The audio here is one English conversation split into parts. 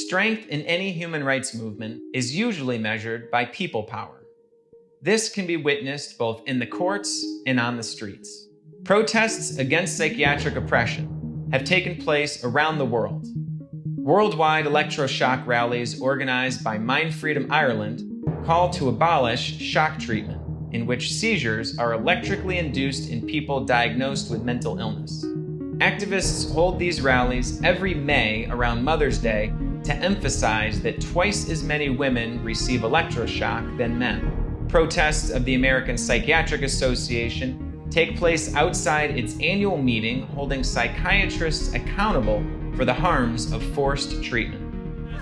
Strength in any human rights movement is usually measured by people power. This can be witnessed both in the courts and on the streets. Protests against psychiatric oppression have taken place around the world. Worldwide electroshock rallies organized by MindFreedom Ireland call to abolish shock treatment, in which seizures are electrically induced in people diagnosed with mental illness. Activists hold these rallies every May around Mother's Day to emphasize that twice as many women receive electroshock than men. Protests of the American Psychiatric Association take place outside its annual meeting, holding psychiatrists accountable for the harms of forced treatment.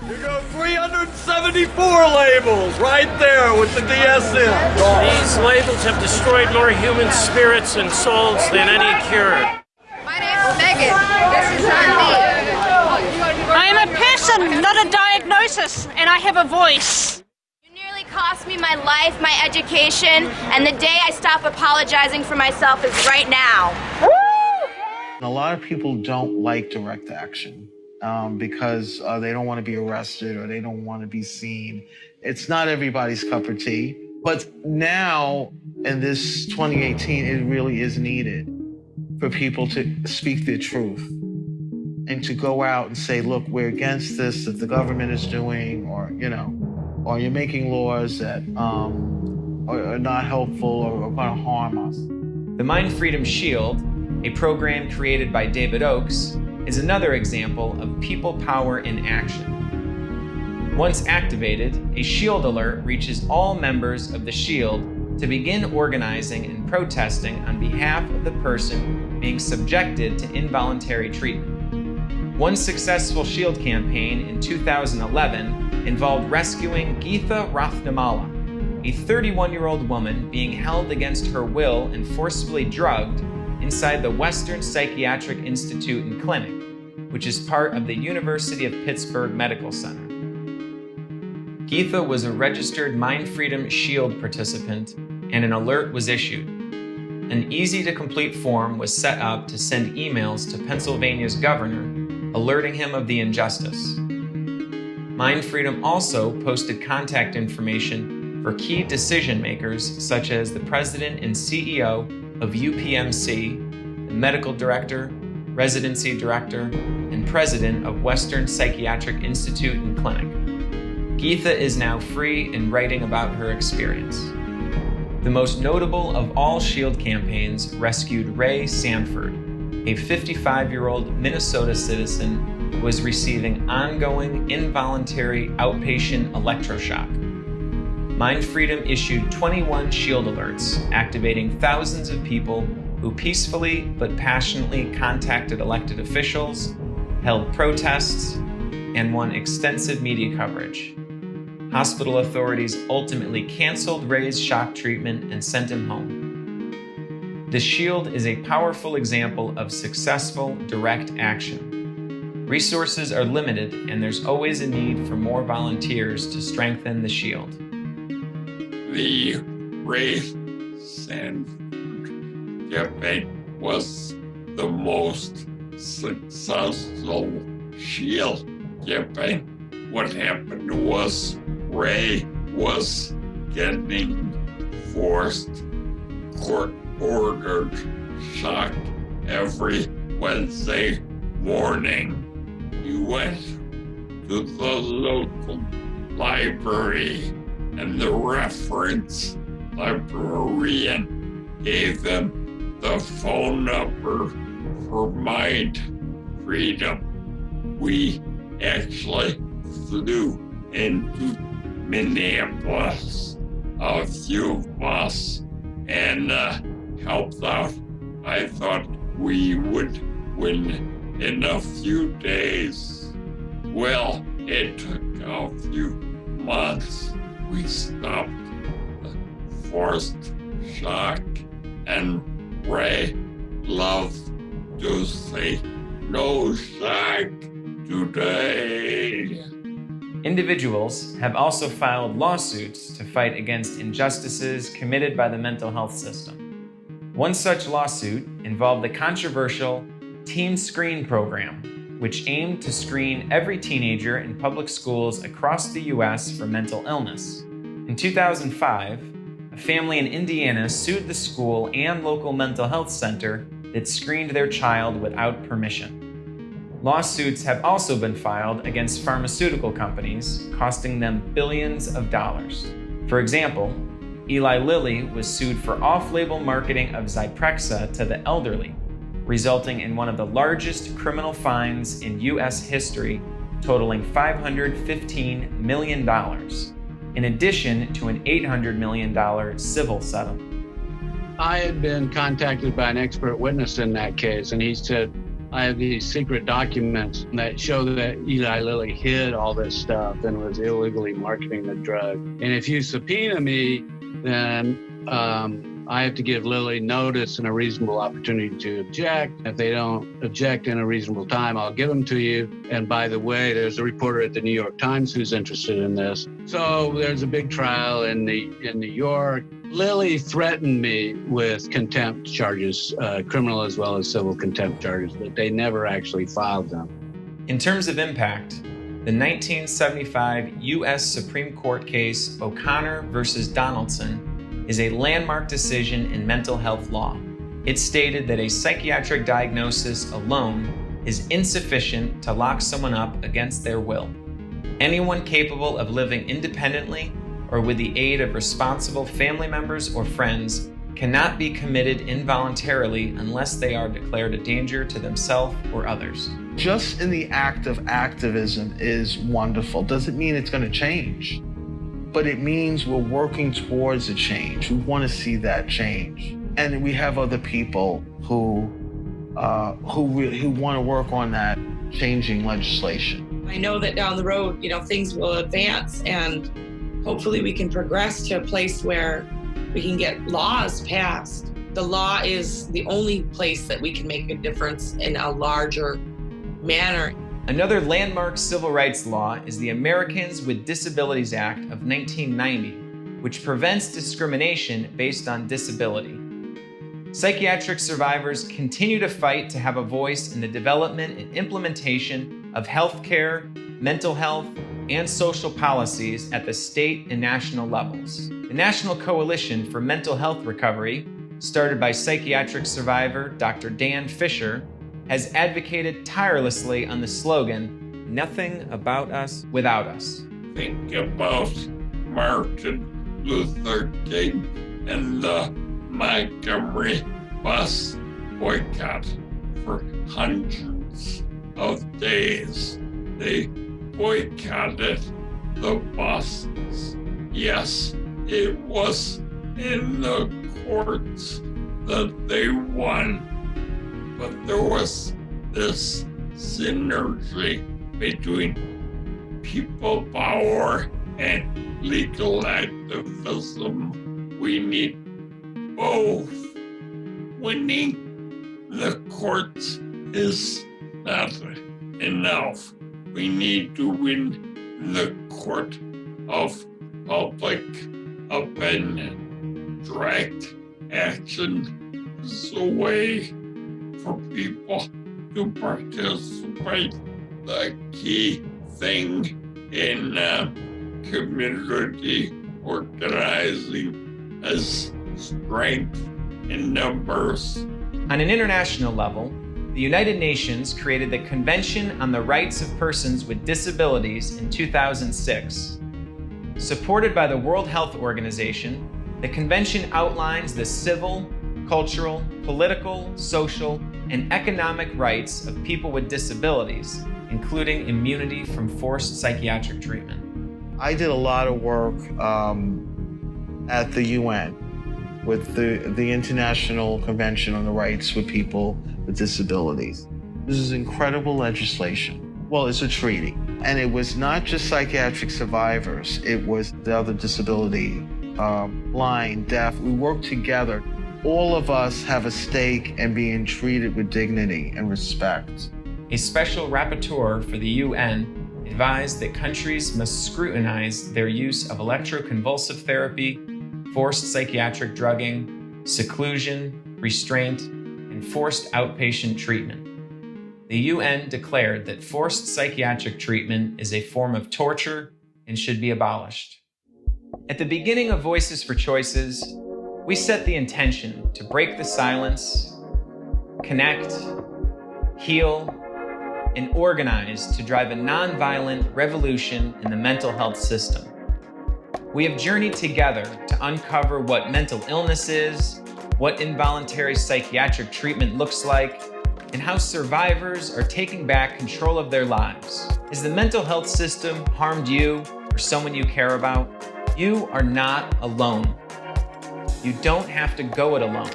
You go 374 labels right there with the DSM. These labels have destroyed more human spirits and souls than any cure. My name's Megan. This is not me. I am a person, not a diagnosis, and I have a voice. You nearly cost me my life, my education, and the day I stop apologizing for myself is right now. A lot of people don't like direct action because they don't want to be arrested or they don't want to be seen. It's not everybody's cup of tea. But now, in this 2018, it really is needed for people to speak their truth and to go out and say, look, we're against this that the government is doing, or you're making laws that are not helpful or are going to harm us. The MindFreedom Shield, a program created by David Oakes, is another example of people power in action. Once activated, a Shield alert reaches all members of the Shield to begin organizing and protesting on behalf of the person being subjected to involuntary treatment. One successful Shield campaign in 2011 involved rescuing Geetha Rathnamala, a 31-year-old woman being held against her will and forcibly drugged inside the Western Psychiatric Institute and Clinic, which is part of the University of Pittsburgh Medical Center. Geetha was a registered MindFreedom Shield participant, and an alert was issued. An easy-to-complete form was set up to send emails to Pennsylvania's governor, alerting him of the injustice. MindFreedom also posted contact information for key decision makers such as the president and CEO of UPMC, the medical director, residency director, and president of Western Psychiatric Institute and Clinic. Geetha is now free and writing about her experience. The most notable of all Shield campaigns rescued Ray Sanford, a 55-year-old Minnesota citizen who was receiving ongoing involuntary outpatient electroshock. MindFreedom issued 21 Shield alerts, activating thousands of people who peacefully but passionately contacted elected officials, held protests, and won extensive media coverage. Hospital authorities ultimately canceled Ray's shock treatment and sent him home. The Shield is a powerful example of successful direct action. Resources are limited, and there's always a need for more volunteers to strengthen the Shield. The Ray Sanford campaign was the most successful Shield campaign. What happened was Ray was getting forced court-ordered shock every Wednesday morning. He went to the local library, and the reference librarian gave him the phone number for MindFreedom. We actually flew into Minneapolis, a few of us, and helped out. I thought we would win in a few days. Well, it took a few months. We stopped the forced shock, and Ray loved to say, "No shock today." Individuals have also filed lawsuits to fight against injustices committed by the mental health system. One such lawsuit involved the controversial Teen Screen program, which aimed to screen every teenager in public schools across the U.S. for mental illness. In 2005, a family in Indiana sued the school and local mental health center that screened their child without permission. Lawsuits have also been filed against pharmaceutical companies, costing them billions of dollars. For example, Eli Lilly was sued for off-label marketing of Zyprexa to the elderly, resulting in one of the largest criminal fines in U.S. history, totaling $515 million, in addition to an $800 million civil settlement. I had been contacted by an expert witness in that case, and he said, I have these secret documents that show that Eli Lilly hid all this stuff and was illegally marketing the drug. And if you subpoena me, then I have to give Lilly notice and a reasonable opportunity to object. If they don't object in a reasonable time, I'll give them to you. And by the way, there's a reporter at the New York Times who's interested in this. So there's a big trial in New York. Lilly threatened me with contempt charges, criminal as well as civil contempt charges, but they never actually filed them. In terms of impact, the 1975 U.S. Supreme Court case O'Connor versus Donaldson is a landmark decision in mental health law. It stated that a psychiatric diagnosis alone is insufficient to lock someone up against their will. Anyone capable of living independently or with the aid of responsible family members or friends cannot be committed involuntarily unless they are declared a danger to themselves or others. Just in the act of activism is wonderful. Doesn't mean it's going to change, but it means we're working towards a change. We want to see that change. And we have other people who want to work on that changing legislation. I know that down the road, things will advance, and hopefully we can progress to a place where we can get laws passed. The law is the only place that we can make a difference in a larger manner. Another landmark civil rights law is the Americans with Disabilities Act of 1990, which prevents discrimination based on disability. Psychiatric survivors continue to fight to have a voice in the development and implementation of healthcare, mental health, and social policies at the state and national levels. The National Coalition for Mental Health Recovery, started by psychiatric survivor Dr. Dan Fisher, has advocated tirelessly on the slogan, "Nothing about us without us." Think about Martin Luther King and the Montgomery bus boycott for hundreds of days. They boycotted the buses. Yes, it was in the courts that they won, but there was this synergy between people power and legal activism. We need both. Winning the courts is not enough. We need to win the court of public opinion. Direct action is a way for people to participate. The key thing in community organizing is strength in numbers. On an international level, the United Nations created the Convention on the Rights of Persons with Disabilities in 2006. Supported by the World Health Organization, the convention outlines the civil, cultural, political, social, and economic rights of people with disabilities, including immunity from forced psychiatric treatment. I did a lot of work at the UN with the International Convention on the Rights of People with Disabilities. This is incredible legislation. Well, it's a treaty. And it was not just psychiatric survivors, it was the other disability, blind, deaf. We worked together. All of us have a stake in being treated with dignity and respect. A special rapporteur for the UN advised that countries must scrutinize their use of electroconvulsive therapy, forced psychiatric drugging, seclusion, restraint, and forced outpatient treatment. the UN declared that forced psychiatric treatment is a form of torture and should be abolished. At the beginning of Voices for Choices, we set the intention to break the silence, connect, heal, and organize to drive a nonviolent revolution in the mental health system. We have journeyed together to uncover what mental illness is, what involuntary psychiatric treatment looks like, and how survivors are taking back control of their lives. Has the mental health system harmed you or someone you care about? You are not alone. You don't have to go it alone.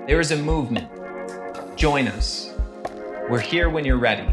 There is a movement. Join us. We're here when you're ready.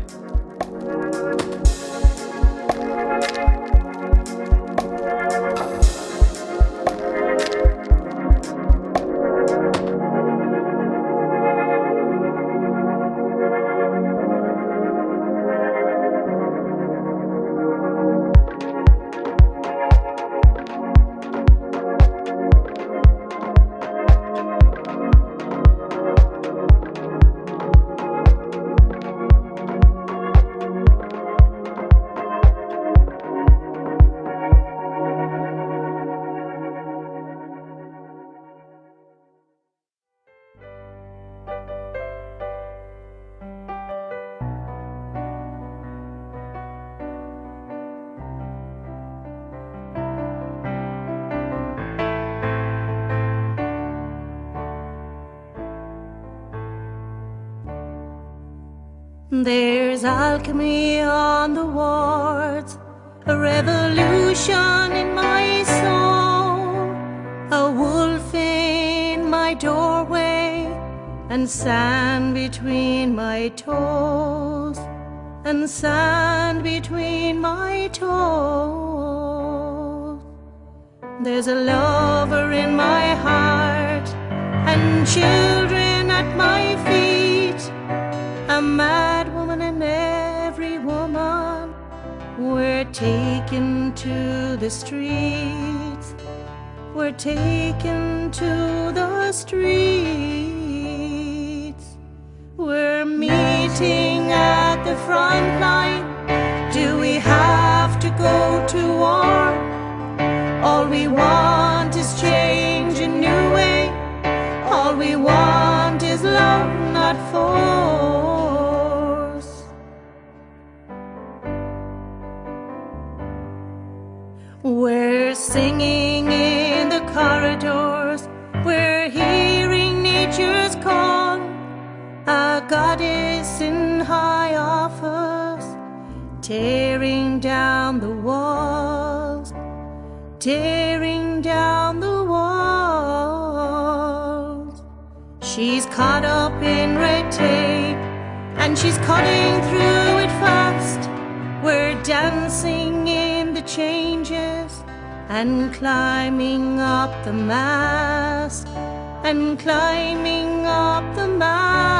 There's alchemy on the wards, a revolution in my soul, a wolf in my doorway, and sand between my toes, and sand between my toes. There's a lover in my heart, and children at my feet, a mad woman in every woman. We're taken to the streets. We're taken to the streets. We're meeting at the front line. Do we have to go to war? All we want is change, a new way. All we want is love, not force. We're singing in the corridors, we're hearing nature's call, a goddess in high office, tearing down the walls, tearing down the walls. She's caught up in red tape, and she's cutting through it fast. We're dancing in the changes, and climbing up the mast, and climbing up the mast.